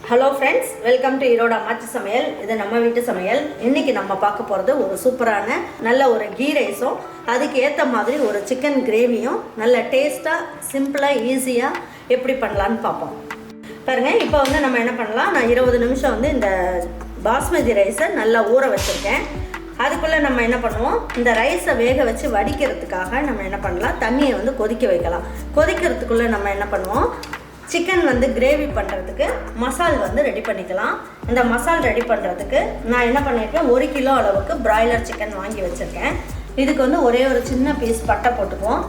Hello friends, welcome to Erode அம்மாச்சி சமையல். இது நம்ம வீட்டு சமையல். இன்றைக்கி நம்ம பார்க்க போகிறது ஒரு சூப்பரான நல்ல ஒரு கீ ரைஸும் அதுக்கு ஏற்ற மாதிரி ஒரு சிக்கன் கிரேவியும் நல்ல டேஸ்ட்டாக சிம்பிளாக ஈஸியாக எப்படி பண்ணலான்னு பார்ப்போம். பாருங்கள், இப்போ வந்து நம்ம என்ன பண்ணலாம், நான் 20 நிமிஷம் வந்து இந்த பாஸ்மதி ரைஸை நல்லா ஊற வச்சுருக்கேன். அதுக்குள்ளே நம்ம என்ன பண்ணுவோம், இந்த ரைஸை வேக வச்சு வடிக்கிறதுக்காக நம்ம என்ன பண்ணலாம், தண்ணியை வந்து கொதிக்க வைக்கலாம். கொதிக்கிறதுக்குள்ளே நம்ம என்ன பண்ணுவோம், சிக்கன் வந்து கிரேவி பண்ணுறதுக்கு மசால் வந்து ரெடி பண்ணிக்கலாம். இந்த மசால் ரெடி பண்ணுறதுக்கு நான் என்ன பண்ணியிருக்கேன், 1 கிலோ அளவுக்கு பிராய்லர் சிக்கன் வாங்கி வச்சுருக்கேன். இதுக்கு வந்து ஒரே ஒரு சின்ன பீஸ் பட்டை போட்டுக்குவோம்.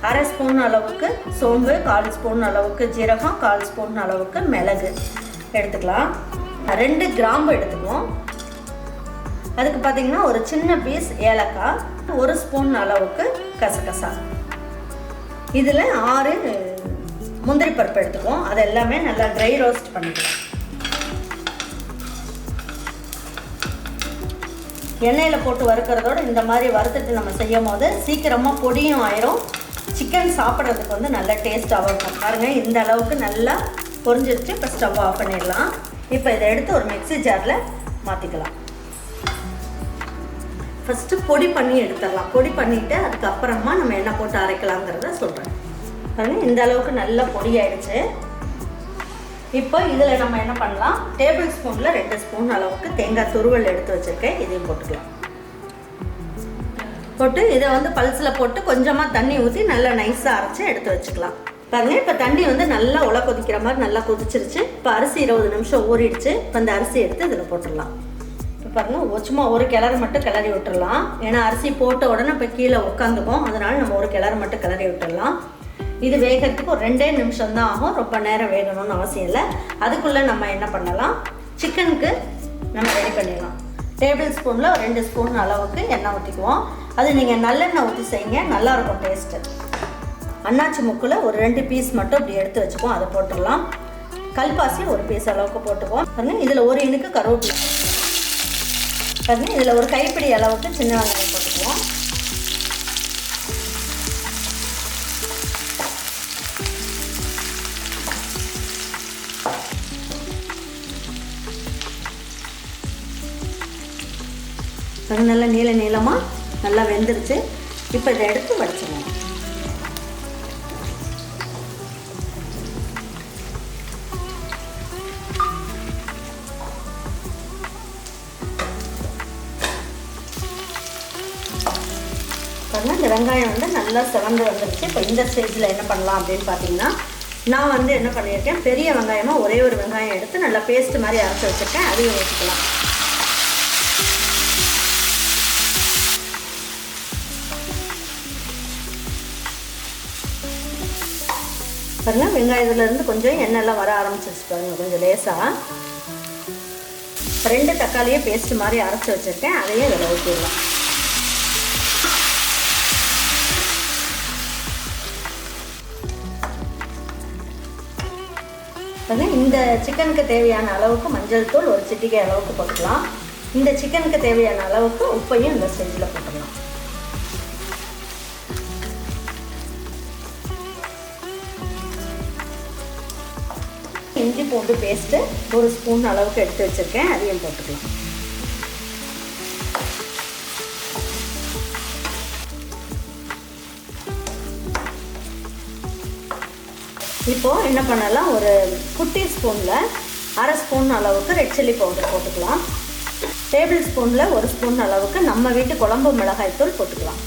1/2 ஸ்பூன் அளவுக்கு சோம்பு, 1/4 ஸ்பூன் அளவுக்கு ஜீரகம், 1/4 ஸ்பூன் அளவுக்கு மிளகு எடுத்துக்கலாம். 2 கிராம்பு எடுத்துக்குவோம். அதுக்கு பார்த்திங்கன்னா ஒரு சின்ன பீஸ் ஏலக்காய், 1 ஸ்பூன் அளவுக்கு கசகசா, இதில் 6 முந்திரி பருப்பு எடுத்துக்குவோம். அது எல்லாமே நல்லா ட்ரை ரோஸ்ட் பண்ணிக்கலாம். எண்ணெயில் போட்டு வறுக்கிறதோடு இந்த மாதிரி வறுத்துட்டு நம்ம செய்யும் போது சீக்கிரமாக பொடியும் ஆயிரும், சிக்கன் சாப்பிட்றதுக்கு வந்து நல்ல டேஸ்ட்டாகவும் இருக்கும். பாருங்கள், இந்த அளவுக்கு நல்லா பொரிஞ்சிருச்சு. இப்போ ஸ்டவ் ஆஃப் பண்ணிடலாம். இப்போ இதை எடுத்து ஒரு மிக்ஸி ஜாரில் மாற்றிக்கலாம். ஃபஸ்ட்டு பொடி பண்ணி எடுத்துடலாம். பொடி பண்ணிவிட்டு அதுக்கப்புறமா நம்ம என்ன போட்டு அரைக்கலாங்கிறத சொல்கிறேன். பாருங்கள், இந்த அளவுக்கு நல்லா பொடி ஆயிடுச்சு. இப்போ இதில் நம்ம என்ன பண்ணலாம், டேபிள் ஸ்பூனில் 2 ஸ்பூன் அளவுக்கு தேங்காய் துருவல் எடுத்து வச்சுருக்கேன். இதையும் போட்டுக்கலாம். போட்டு இதை வந்து பல்ஸில் போட்டு கொஞ்சமாக தண்ணி ஊற்றி நல்லா நைஸாக அரைச்சி எடுத்து வச்சுக்கலாம். பாருங்கள், இப்போ தண்ணி வந்து நல்லா உல கொதிக்கிற மாதிரி நல்லா கொதிச்சிருச்சு. இப்போ அரிசி 20 நிமிஷம் ஊறிடுச்சு. இப்போ அந்த அரிசி எடுத்து இதில் போட்டுடலாம். இப்போ பாருங்கள், சும்மா ஒரு கிளறு மட்டும் கிளறி விட்டுடலாம். ஏன்னா அரிசி போட்ட உடனே இப்போ கீழே உட்காந்துக்கும், அதனால நம்ம ஒரு கிளறு மட்டும் கிளறி விட்டுடலாம். இது வேகிறதுக்கு ஒரு 2 நிமிஷம் தான் ஆகும், ரொம்ப நேரம் வேகணும்னு அவசியம் இல்லை. அதுக்குள்ளே நம்ம என்ன பண்ணலாம், சிக்கனுக்கு நம்ம ரெடி பண்ணிடலாம். டேபிள் ஸ்பூனில் 2 ஸ்பூன் அளவுக்கு எண்ணெய் ஊற்றிக்குவோம். அது நீங்கள் நல்லெண்ணெய் ஊற்றி செய்யுங்க, நல்லாயிருக்கும் டேஸ்ட்டு. அன்னாச்சி முக்கில் ஒரு 2 பீஸ் மட்டும் இப்படி எடுத்து வச்சுக்குவோம், அதை போட்டுடலாம். கல்பாசி ஒரு பீஸ் அளவுக்கு போட்டுக்குவோம். பாருங்கள், இதில் ஒரு இனுக்கு கருவேப்பிலை. பாருங்கள், இதில் ஒரு கைப்பிடி அளவுக்கு சின்ன வெங்காயம் போட்டுக்குவோம். அது நல்லா நீளமாக நல்லா வெந்துருச்சு. இப்போ இதை எடுத்து வடிச்சிடுவோம். பாருங்கள், இந்த வெங்காயம் வந்து நல்லா சிவந்து வந்துருச்சு. இப்போ இந்த ஸ்டேஜில் என்ன பண்ணலாம் அப்படின்னு பார்த்தீங்கன்னா, நான் வந்து என்ன பண்ணியிருக்கேன், பெரிய வெங்காயமாக ஒரே ஒரு வெங்காயம் எடுத்து நல்லா பேஸ்ட் மாதிரி அரைச்சி வச்சுருக்கேன். அதையும் ஊற்றிக்கலாம். பாருங்கள், வெங்காயத்துலேருந்து கொஞ்சம் எண்ணெய்லாம் வர ஆரம்பிச்சிருச்சு. பாருங்கள், கொஞ்சம் லேசாக 2 தக்காளியே பேஸ்ட் மாதிரி அரைச்சி வச்சுருக்கேன். அதையும் இதில் ஊற்றிடலாம். பாருங்கள், இந்த சிக்கனுக்கு தேவையான அளவுக்கு மஞ்சள் தூள் ஒரு சிட்டிகை அளவுக்கு போட்டுக்கலாம். இந்த சிக்கனுக்கு தேவையான அளவுக்கு உப்பையும் இந்த ஸ்டேஜில் போட்டுக்கலாம். இஞ்சி பூண்டு பேஸ்ட்டு 1 ஸ்பூன் அளவுக்கு எடுத்து வச்சுருக்கேன். அதையும் போட்டுக்கலாம். இப்போது என்ன பண்ணலாம், ஒரு குட்டி ஸ்பூனில் 1/2 ஸ்பூன் அளவுக்கு ரெட் சில்லி பவுடர் போட்டுக்கலாம். டேபிள் ஸ்பூனில் 1 ஸ்பூன் அளவுக்கு நம்ம வீட்டு குழம்பு மிளகாய் தூள் போட்டுக்கலாம்.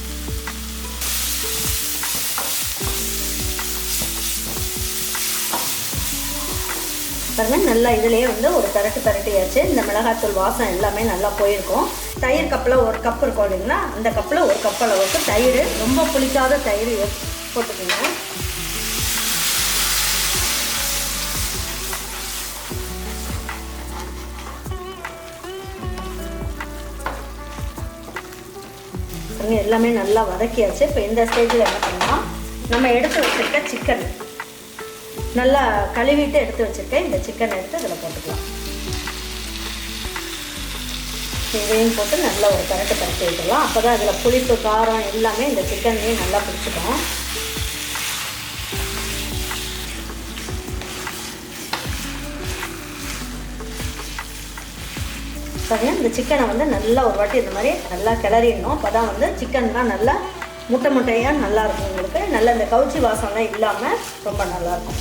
பாருங்கள், நல்லா இதிலேயே வந்து ஒரு பரட்டியாச்சு. இந்த மிளகாய்த்தூள் வாசம் எல்லாமே நல்லா போயிருக்கும். தயிர் கப்பில் 1 கப் இருக்கும் இல்லைங்களா, அந்த கப்பில் 1 கப் அளவுக்கு தயிர், ரொம்ப புளிக்காத தயிர் போட்டுக்கோங்க. பாருங்கள், எல்லாமே நல்லா வதக்கியாச்சு. இப்போ இந்த ஸ்டேஜில் என்ன பண்ணலாம், நம்ம எடுத்து வச்சுருக்க சிக்கன் நல்லா கழுவிட்டு எடுத்து வச்சுருக்கேன். இந்த சிக்கன் எடுத்து இதில் போட்டுக்கலாம். இதையும் போட்டு நல்லா ஒரு பரட்டு விட்டுடலாம். அப்போ தான் அதில் புளிப்பு காரம் எல்லாமே இந்த சிக்கன்லேயே நல்லா பிடிச்சிக்கும். பாருங்க, இந்த சிக்கனை வந்து நல்லா ஒரு வாட்டி இந்த மாதிரி நல்லா கிளறிடணும். அப்போ தான் வந்து சிக்கன்லாம் நல்லா முட்டை முட்டையாக நல்லாயிருக்கும். உங்களுக்கு நல்லா இந்த கவுச்சி வாசம்லாம் இல்லாமல் ரொம்ப நல்லாயிருக்கும்.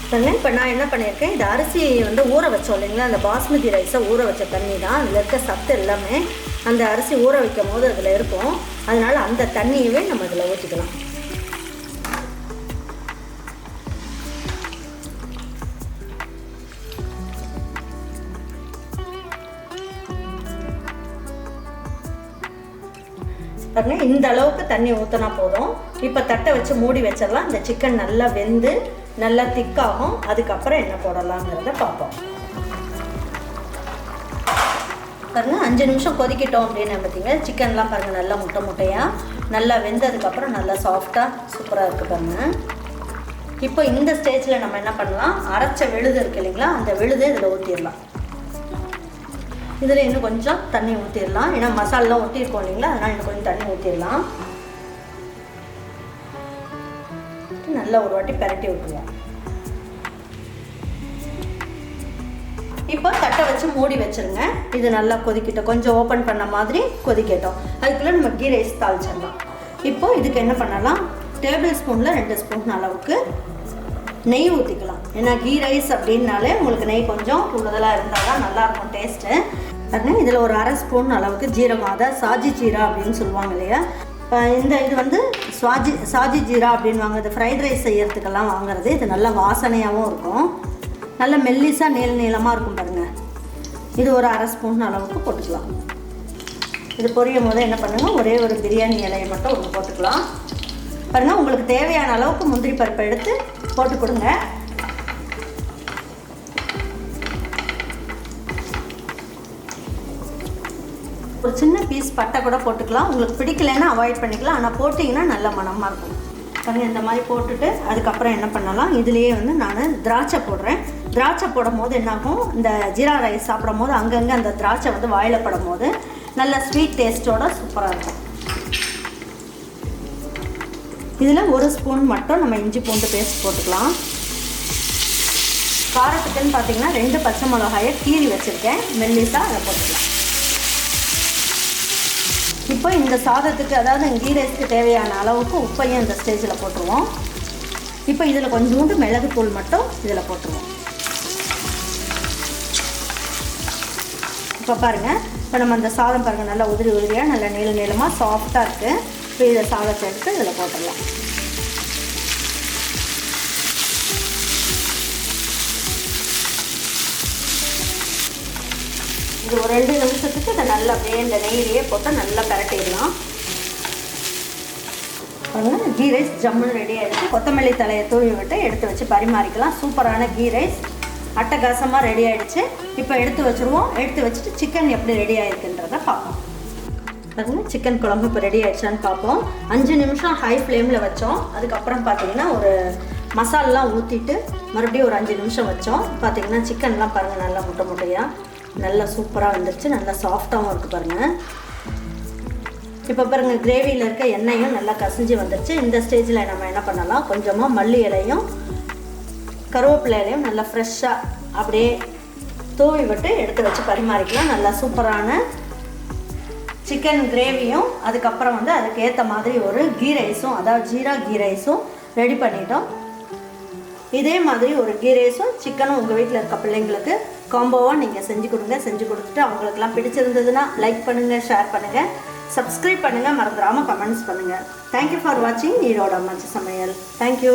பாருங்க, இப்போ நான் என்ன பண்ணியிருக்கேன், இந்த அரிசி வந்து ஊற வச்சோம் இல்லைங்களா, அந்த பாஸ்மதி ரைஸை ஊற வச்ச தண்ணி தான். அதில் இருக்க சத்து எல்லாமே அந்த அரிசி ஊற வைக்கும் போது அதில் இருக்கும். அதனால் அந்த தண்ணியவே நம்ம இதில் ஊற்றிக்கலாம். பாருங்க, இந்த அளவுக்கு தண்ணி ஊற்றினா போதும். இப்போ தட்டை வச்சு மூடி வச்சிடலாம். இந்த சிக்கன் நல்லா வெந்து நல்லா திக்காகும். அதுக்கப்புறம் என்ன போடலாங்கிறத பார்ப்போம். பாருங்கள், 5 நிமிஷம் கொதிக்கிட்டோம் அப்படின்னு பார்த்தீங்கன்னா சிக்கன்லாம் பாருங்கள் நல்லா முட்டை முட்டையாக நல்லா வெந்ததுக்கப்புறம் நல்லா சாஃப்டாக சூப்பராக இருக்குது பாருங்கள். இப்போ இந்த ஸ்டேஜில் நம்ம என்ன பண்ணலாம், அரைச்ச விழுது இருக்குது இல்லைங்களா, அந்த விழுது இதில் ஊற்றிடலாம். இதில் இன்னும் கொஞ்சம் தண்ணி ஊற்றிடலாம். ஏன்னா மசாலெலாம் ஒட்டியிருக்கோம் இல்லைங்களா, அதனால் இன்னும் கொஞ்சம் தண்ணி ஊற்றிடலாம். நல்லா ஒரு வாட்டி பரட்டி விட்டுருவோம். இப்போ தட்டை வச்சு மூடி வச்சுருங்க. இது நல்லா கொதிக்கிட்டோம், கொஞ்சம் ஓப்பன் பண்ண மாதிரி கொதிக்கட்டும். அதுக்குள்ளே நம்ம கீ ரைஸ் தாளிச்சிடலாம். இப்போ இதுக்கு என்ன பண்ணலாம், டேபிள் ஸ்பூனில் 2 ஸ்பூன் அளவுக்கு நெய் ஊற்றிக்கலாம். ஏன்னா கீ ரைஸ் அப்படின்னாலே உங்களுக்கு நெய் கொஞ்சம் கூடுதலாக இருந்தால் தான் நல்லாயிருக்கும் டேஸ்ட்டு. பாருங்கள், இதில் ஒரு 1/2 ஸ்பூன் அளவுக்கு ஜீரகம், அதாவது சாஜி ஜீரா அப்படின்னு சொல்லுவாங்க இல்லையா, இது வந்து சாஜி ஜீரா அப்படின்வாங்க. இது ஃப்ரைட் ரைஸ் செய்யறதுக்கெல்லாம் வாங்குறது. இது நல்லா வாசனையாகவும் இருக்கும், நல்ல மெல்லிஸாக நீளமாக இருக்கும் பாருங்கள். இது ஒரு 1/2 ஸ்பூன் அளவுக்கு போட்டுக்கலாம். இது பொரியும் போது என்ன பண்ணுங்கள், ஒரே ஒரு பிரியாணி இலையை மட்டும் ஒன்று போட்டுக்கலாம். பாருங்கள், உங்களுக்கு தேவையான அளவுக்கு முந்திரி பருப்பை எடுத்து போட்டு கொடுங்க. ஒரு சின்ன பீஸ் பட்டை கூட போட்டுக்கலாம். உங்களுக்கு பிடிக்கலைன்னா அவாய்ட் பண்ணிக்கலாம். ஆனால் போட்டிங்கன்னா நல்ல மணமாக இருக்கும். பாருங்கள், இந்த மாதிரி போட்டுட்டு அதுக்கப்புறம் என்ன பண்ணலாம், இதுலேயே வந்து நான் திராட்சை போடுறேன். திராட்சை போடும் போது என்னாகும், இந்த ஜீரா ரைஸ் சாப்பிடும் போது அங்கங்கே அந்த திராட்சை வந்து வாயில் படும் போது நல்ல ஸ்வீட் டேஸ்ட்டோட சூப்பராக இருக்கும். இதில் 1 ஸ்பூன் மட்டும் நம்ம இஞ்சி பூண்டு பேஸ்ட் போட்டுக்கலாம். காரத்துக்குன்னு பார்த்தீங்கன்னா 2 பச்சை மிளகாயை கீறி வச்சுருக்கேன் மெல்லிஸாக, அதை போட்டுக்கலாம். இப்போ இந்த சாதத்துக்கு, அதாவது கீ ரைஸ்க்கு தேவையான அளவுக்கு உப்பையும் இந்த ஸ்டேஜில் போட்டுருவோம். இப்போ இதில் கொஞ்சோண்டு மிளகுத்தூள் மட்டும் இதில் போட்டுருவோம். இப்போ பாருங்கள், இப்போ நம்ம அந்த சாதம் பாருங்கள் நல்லா உதிரி உதிரியாக நல்லா நீளமாக சாஃப்டாக இருக்குது. இப்போ இதை சாதத்தை எடுத்து இதில் போட்டுடலாம். இது ஒரு 2 நிமிஷத்துக்கு இதை நல்லா அப்படியே இந்த நெய்யிலேயே போட்டு நல்லா பரட்டிடலாம். பாருங்கள், கீ ரைஸ் ஜம்முன்னு ரெடி ஆகிடுச்சு. கொத்தமல்லி தலையை தூவி விட்டு எடுத்து வச்சு பரிமாறிக்கலாம். சூப்பரான கீ ரைஸ் அட்டகாசமாக ரெடி ஆகிடுச்சு. இப்போ எடுத்து வச்சுருவோம். எடுத்து வச்சுட்டு சிக்கன் எப்படி ரெடி ஆகிருக்குன்றதை பார்ப்போம். பாருங்கள், சிக்கன் குழம்பு இப்போ ரெடி ஆகிடுச்சான்னு பார்ப்போம். 5 நிமிஷம் ஹை ஃப்ளேமில் வச்சோம். அதுக்கப்புறம் பார்த்திங்கன்னா ஒரு மசாலெலாம் ஊற்றிட்டு மறுபடியும் ஒரு 5 நிமிஷம் வச்சோம். பார்த்திங்கன்னா சிக்கன்லாம் பாருங்கள் நல்லா முட்டை முட்டையாக நல்லா சூப்பராக வந்துருச்சு. நல்லா சாஃப்டாகவும் இருக்குது பாருங்கள். இப்போ பாருங்கள், கிரேவியில் இருக்க எண்ணெயும் நல்லா கசிஞ்சு வந்துருச்சு. இந்த ஸ்டேஜில் நம்ம என்ன பண்ணலாம், கொஞ்சமாக மல்லி இலையும் கருவேப்பிலை இலையும் நல்லா ஃப்ரெஷ்ஷாக அப்படியே தூவி விட்டு எடுத்து வச்சு பரிமாறிக்கலாம். நல்லா சூப்பரான சிக்கன் கிரேவியும் அதுக்கப்புறம் வந்து அதுக்கு ஏற்ற மாதிரி ஒரு கீ ரைஸும், அதாவது ஜீரா கீ ரைஸும் ரெடி பண்ணிட்டோம். இதே மாதிரி ஒரு கீ ரைஸும் சிக்கனும் உங்கள் வீட்டில் இருக்க பிள்ளைங்களுக்கு காம்போவாக நீங்கள் செஞ்சு கொடுங்க. செஞ்சு கொடுத்துட்டு அவங்களுக்குலாம் பிடிச்சிருந்ததுன்னா லைக் பண்ணுங்கள், ஷேர் பண்ணுங்கள், சப்ஸ்கிரைப் பண்ணுங்கள், மறந்துடாமல் கமெண்ட்ஸ் பண்ணுங்கள். தேங்க்யூ ஃபார் வாட்சிங் ஈரோடு அம்மாச்சி சமையல். தேங்க்யூ.